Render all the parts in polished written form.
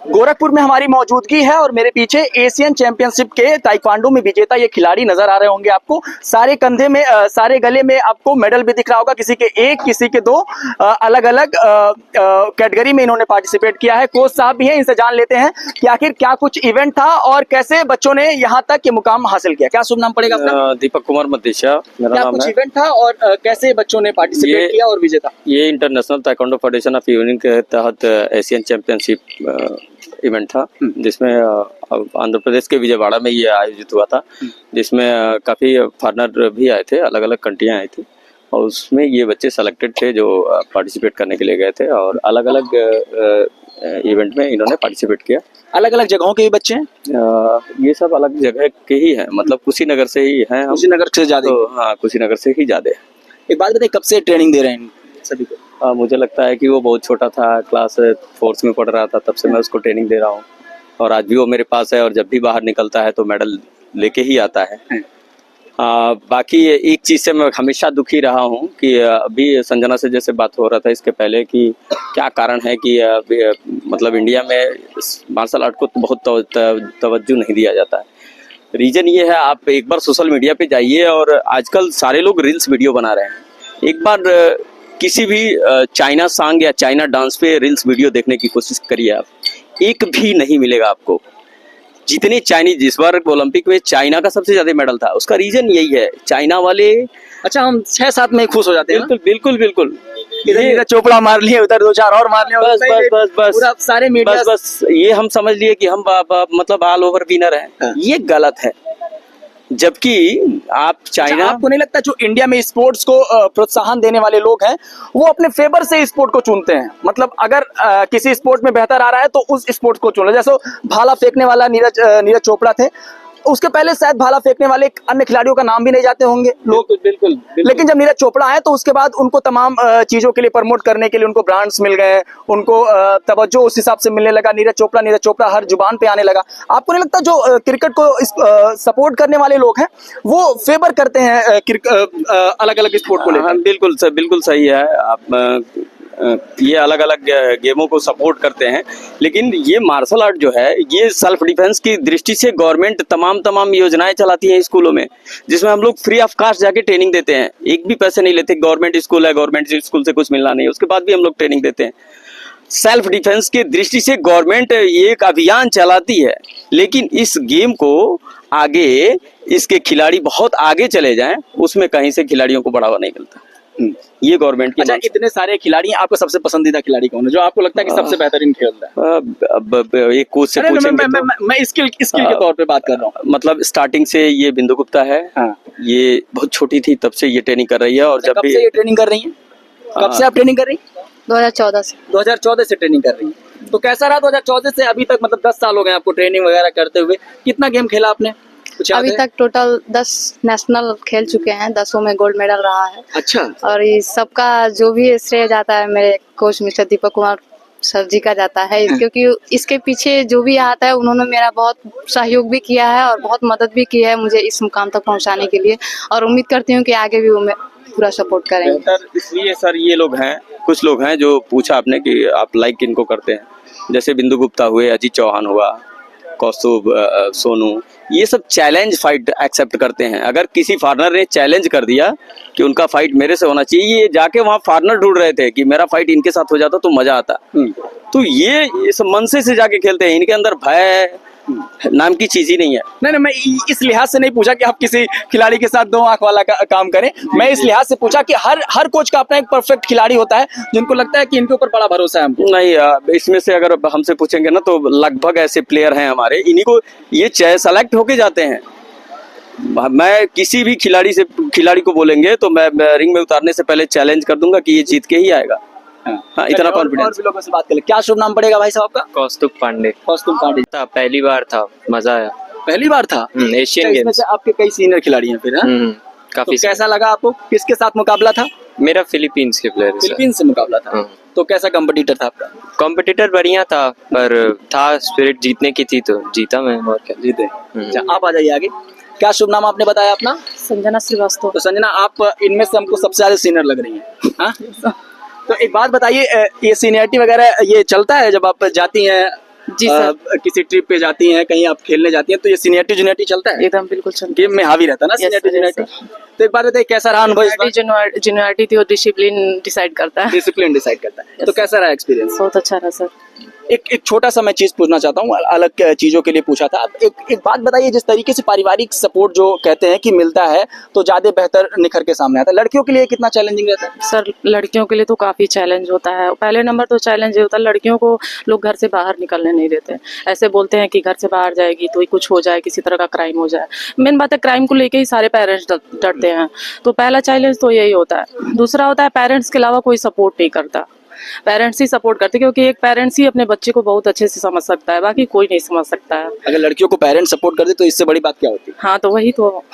गोरखपुर में हमारी मौजूदगी है और मेरे पीछे एशियन चैंपियनशिप के ताइक्वांडो में विजेता ये खिलाड़ी नजर आ रहे होंगे आपको। सारे कंधे में सारे गले में आपको मेडल भी दिख रहा होगा, किसी के एक किसी के दो, अलग अलग कैटेगरी में इन्होंने पार्टिसिपेट किया है। कोच साहब भी हैं, इनसे जान लेते हैं कि आखिर क्या कुछ इवेंट था और कैसे बच्चों ने यहाँ तक ये मुकाम हासिल किया। क्या शुभ नाम पड़ेगा आपका? दीपक कुमार मदेशिया मेरा क्या नाम कुछ है। इवेंट था और कैसे बच्चों ने पार्टिसिपेट किया और विजेता? ये international taekwondo federation of evening के तहत एशियन चैंपियनशिप इवेंट था, जिसमें आंध्र प्रदेश के विजयवाड़ा में ये आयोजित हुआ था, जिसमें काफ़ी फॉरनर भी आए थे, अलग अलग कंट्रियाँ आई थी और उसमें ये बच्चे सेलेक्टेड थे जो पार्टिसिपेट करने के लिए गए थे और अलग अलग इवेंट में इन्होंने पार्टिसिपेट किया। अलग अलग जगहों के भी बच्चे हैं? ये सब अलग जगह के ही हैं, मतलब कुशीनगर से ही हैं। कुशीनगर से ज्यादा? तो हाँ, कुशीनगर से ही ज्यादा है। एक बात बताइए, कब से ट्रेनिंग दे रहे हैं सभी को? मुझे लगता है कि वो बहुत छोटा था, क्लास 4th में पढ़ रहा था, तब से मैं उसको ट्रेनिंग दे रहा हूँ और आज भी वो मेरे पास है और जब भी बाहर निकलता है तो मेडल लेके ही आता है। बाकी एक चीज़ से मैं हमेशा दुखी रहा हूँ कि अभी संजना से जैसे बात हो रहा था इसके पहले कि क्या कारण है कि मतलब इंडिया में मार्शल आर्ट को बहुत तवज्जो नहीं दिया जाता है। रीज़न ये है, आप एक बार सोशल मीडिया पे जाइए और आजकल सारे लोग रील्स वीडियो बना रहे हैं। एक बार किसी भी चाइना सॉन्ग या चाइना डांस पे रील्स वीडियो देखने की कोशिश करिए, आप एक भी नहीं मिलेगा आपको। जितने चाइनीज, इस बार ओलंपिक में चाइना का सबसे ज्यादा मेडल था, उसका रीजन यही है, चाइना वाले। अच्छा, हम 6-7 में खुश हो जाते हैं। बिल्कुल बिल्कुल बिल्कुल। इधर चोपड़ा मार लिए, उधर 2-4 और मार लिए, बस बस बस बस पूरा सारे मीडिया बस ये हम समझ लिए कि हम मतलब ऑल ओवर विनर हैं। ये गलत है, जबकि आप चाइना। आपको नहीं लगता जो इंडिया में स्पोर्ट्स को प्रोत्साहन देने वाले लोग हैं वो अपने फेवर से स्पोर्ट को चुनते हैं? मतलब अगर किसी स्पोर्ट में बेहतर आ रहा है तो उस स्पोर्ट्स को चुन लो। जैसे भाला फेंकने वाला नीरज चोपड़ा थे, उसके पहले शायद भाला फेंकने वाले अन्य खिलाड़ियों का नाम भी नहीं जाते होंगे लोग। बिल्कुल। लेकिन जब नीरज चोपड़ा है तो उसके बाद उनको तमाम चीजों के लिए प्रमोट करने के लिए उनको ब्रांड्स मिल गए, उनको तवज्जो उस हिसाब से मिलने लगा। नीरज चोपड़ा हर जुबान पे आने लगा। आपको नहीं लगता जो क्रिकेट को सपोर्ट करने वाले लोग हैं वो फेवर करते हैं अलग अलग स्पोर्ट को लेकर? बिल्कुल सही है। आप ये अलग अलग गेमों को सपोर्ट करते हैं, लेकिन ये मार्शल आर्ट जो है ये सेल्फ डिफेंस की दृष्टि से गवर्नमेंट तमाम योजनाएं चलाती है स्कूलों में, जिसमें हम लोग फ्री ऑफ कॉस्ट जाके ट्रेनिंग देते हैं। एक भी पैसे नहीं लेते। गवर्नमेंट स्कूल है, गवर्नमेंट स्कूल से कुछ मिलना नहीं, उसके बाद भी हम लोग ट्रेनिंग देते हैं। सेल्फ डिफेंस की दृष्टि से गवर्नमेंट एक अभियान चलाती है, लेकिन इस गेम को आगे इसके खिलाड़ी बहुत आगे चले जाएं, उसमें कहीं से खिलाड़ियों को बढ़ावा नहीं मिलता। ये गवर्नमेंट की। अच्छा, इतने सारे खिलाड़ी हैं, आपका सबसे पसंदीदा खिलाड़ी कौन है जो आपको लगता है कि सबसे बेहतरीन खेलता है? अब एक कोच से पूछेंगे मैं स्किल के तौर पे बात कर रहा हूँ। मतलब स्टार्टिंग से ये बिंदु गुप्ता है। ये बहुत छोटी थी तब से ये ट्रेनिंग कर रही है और जब भी ये ट्रेनिंग कर रही है। कब से आप ट्रेनिंग कर रही हैं? 2014 से। 2014 से ट्रेनिंग कर रही है। तो कैसा रहा 2014 से अभी तक? मतलब 10 साल हो गए आपको ट्रेनिंग वगैरह करते हुए। कितना गेम खेला आपने? अभी तक टोटल 10 नेशनल खेल चुके हैं, 10 में गोल्ड मेडल रहा है। अच्छा। और इस सबका जो भी श्रेय जाता है मेरे coach mister Deepak Kumar sir जी का जाता है, क्योंकि इसके पीछे जो भी आता है उन्होंने मेरा बहुत सहयोग भी किया है और बहुत मदद भी की है मुझे इस मुकाम तक पहुंचाने के लिए, और उम्मीद करती हूँ कि आगे भी वो पूरा सपोर्ट करेंगे। इसलिए सर ये लोग हैं, कुछ लोग हैं जो पूछा आपने कि आप लाइक किनको करते हैं, जैसे बिंदु गुप्ता हुए, अजीत चौहान हुआ, कौस्तुभ, सोनू, ये सब चैलेंज फाइट एक्सेप्ट करते हैं। अगर किसी फॉरनर ने चैलेंज कर दिया कि उनका फाइट मेरे से होना चाहिए, ये जाके वहाँ फॉरनर ढूंढ रहे थे कि मेरा फाइट इनके साथ हो जाता तो मजा आता। तो ये इस मन से जाके खेलते हैं, इनके अंदर भय नाम की चीज ही नहीं है। नहीं, मैं इस लिहाज से नहीं पूछा कि आप किसी खिलाड़ी के साथ 2 आंख वाला काम करें। मैं इस लिहाज से पूछा कि हर कोच का अपना एक परफेक्ट खिलाड़ी होता है जिनको लगता है कि इनके ऊपर बड़ा भरोसा है हमको। नहीं, इसमें से अगर हमसे पूछेंगे ना तो लगभग ऐसे प्लेयर हैं हमारे, इन्हीं को ये सेलेक्ट होके जाते हैं। मैं किसी भी खिलाड़ी को बोलेंगे तो मैं रिंग में उतारने से पहले चैलेंज कर दूंगा कि ये जीत के ही आएगा। हाँ, इतना कॉन्फिडेंस। और भी लोगों से बात कर ले। क्या शुभ नाम पड़ेगा भाई साहब आपका? कौस्तुभ पांडे। कौस्तुभ पांडे था, पहली बार था, मजा आया। पहली बार था एशियन गेम्स में से? आपके कई सीनियर खिलाड़ी हैं फिर? काफी। तो कैसा लगा आपको? किसके साथ मुकाबला था? मेरा फिलीपींस के प्लेयर। फिलीपींस से मुकाबला था। तो कैसा कंपटीटर था आपका? कंपटीटर बढ़िया था, पर था स्पिरिट जीतने की थी तो जीता मैं, और क्या। जीते। अच्छा, आप आ जाइए आगे। क्या शुभ नाम आपने बताया अपना? संजना श्रीवास्तव। तो संजना, आप इनमें से हमको सबसे ज्यादा सीनियर लग रही हैं। तो एक बात बताइए, ये सीनियरिटी वगैरह ये चलता है जब आप जाती हैं जी सर। किसी ट्रिप पे जाती हैं, कहीं आप खेलने जाती हैं, तो ये सीनियरिटी जूनियरिटी चलता है, एकदम बिल्कुल चलता गेम में हावी रहता है ना Yes, seniority sir, yes, juniority. तो एक बात बताइए, कैसा रहा अनुभव इस बार? है। जूनियरिटी थी और डिसिप्लिन डिसाइड करता है। डिसिप्लिन डिसाइड करता है, तो कैसा रहा एक्सपीरियंस? बहुत अच्छा रहा सर। एक छोटा सा मैं चीज पूछना चाहता हूँ, अलग चीजों के लिए पूछा था। अब एक बात बताइए, जिस तरीके से पारिवारिक सपोर्ट जो कहते हैं कि मिलता है तो ज्यादा बेहतर निखर के सामने आता है, लड़कियों के लिए कितना चैलेंजिंग रहता है? सर लड़कियों के लिए तो काफी चैलेंज होता है। पहले नंबर तो चैलेंज ये होता है, लड़कियों को लोग घर से बाहर निकलने नहीं देते। ऐसे बोलते हैं कि घर से बाहर जाएगी तो कुछ हो जाए, किसी तरह का क्राइम हो जाए। मेन बात है, क्राइम को लेके ही सारे पेरेंट्स डरते हैं। तो पहला चैलेंज तो यही होता है। दूसरा होता है, पेरेंट्स के अलावा कोई सपोर्ट नहीं करता। पेरेंट्स ही सपोर्ट करते, क्योंकि एक पेरेंट्स ही अपने बच्चे को बहुत अच्छे से समझ सकता है, बाकी कोई नहीं समझ सकता है। अगर लड़कियों को पेरेंट्स सपोर्ट कर दे तो इससे बड़ी बात क्या होती है? हाँ तो वही तो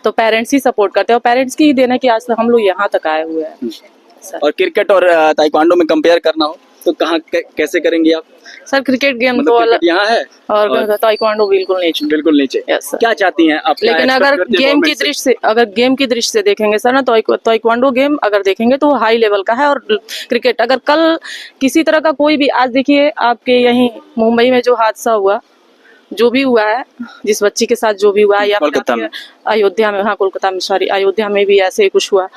तो पेरेंट्स ही सपोर्ट करते हैं, और पेरेंट्स की ही देना कि आज तक हम लोग यहाँ तक आए हुए हैं सर। और क्रिकेट और ताइक्वांडो में कंपेयर करना हो तो कहाँ कैसे करेंगे आप? सर क्रिकेट गेम तो मतलब अलग, क्रिकेट यहाँ है और ताइक्वांडो बिल्कुल नहीं छूटे। बिल्कुल नीचे। Yes, sir. क्या चाहती हैं आप? क्या लेकिन expect अगर करती हैं गेम की government से? दृष्टि से, अगर गेम की दृष्टि से देखेंगे सर ना, तो ताइक्वांडो गेम अगर देखेंगे तो हाई लेवल का है। और क्रिकेट अगर कल किसी तरह का कोई भी, आज देखिए आपके यहीं मुंबई में जो हादसा हुआ, जो भी हुआ है, जिस बच्ची के साथ जो भी हुआ है, या फिर कोलकाता में। अयोध्या में, हाँ कोलकाता में, सॉरी अयोध्या में भी ऐसे ही कुछ हुआ।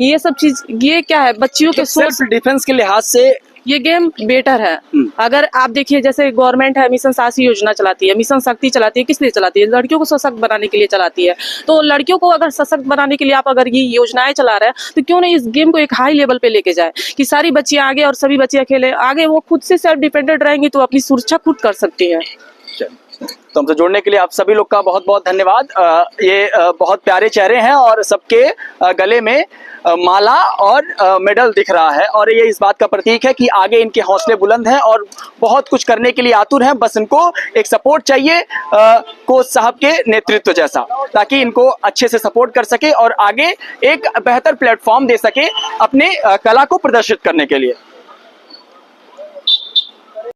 ये सब चीज, ये क्या है, बच्चियों के सोच, सेल्फ डिफेंस के लिहाज से ये गेम बेटर है। अगर आप देखिए, जैसे गवर्नमेंट है, मिशन साहसी योजना चलाती है, मिशन शक्ति चलाती है, किस लिए चलाती है? लड़कियों को सशक्त बनाने के लिए चलाती है। तो लड़कियों को अगर सशक्त बनाने के लिए आप अगर ये योजनाएं चला रहे हैं, तो क्यों नहीं इस गेम को एक हाई लेवल पे लेके जाए, कि सारी बच्चियां आगे और सभी बच्चियां खेले आगे, वो खुद से सेल्फ डिपेंडेंट रहेंगी तो अपनी सुरक्षा खुद कर सकती है। तो हमसे जुड़ने के लिए आप सभी लोग का बहुत बहुत धन्यवाद। ये बहुत प्यारे चेहरे हैं और सबके गले में माला और मेडल दिख रहा है, और ये इस बात का प्रतीक है कि आगे इनके हौसले बुलंद हैं और बहुत कुछ करने के लिए आतुर हैं। बस इनको एक सपोर्ट चाहिए कोच साहब के नेतृत्व जैसा, ताकि इनको अच्छे से सपोर्ट कर सके और आगे एक बेहतर प्लेटफॉर्म दे सके अपने कला को प्रदर्शित करने के लिए।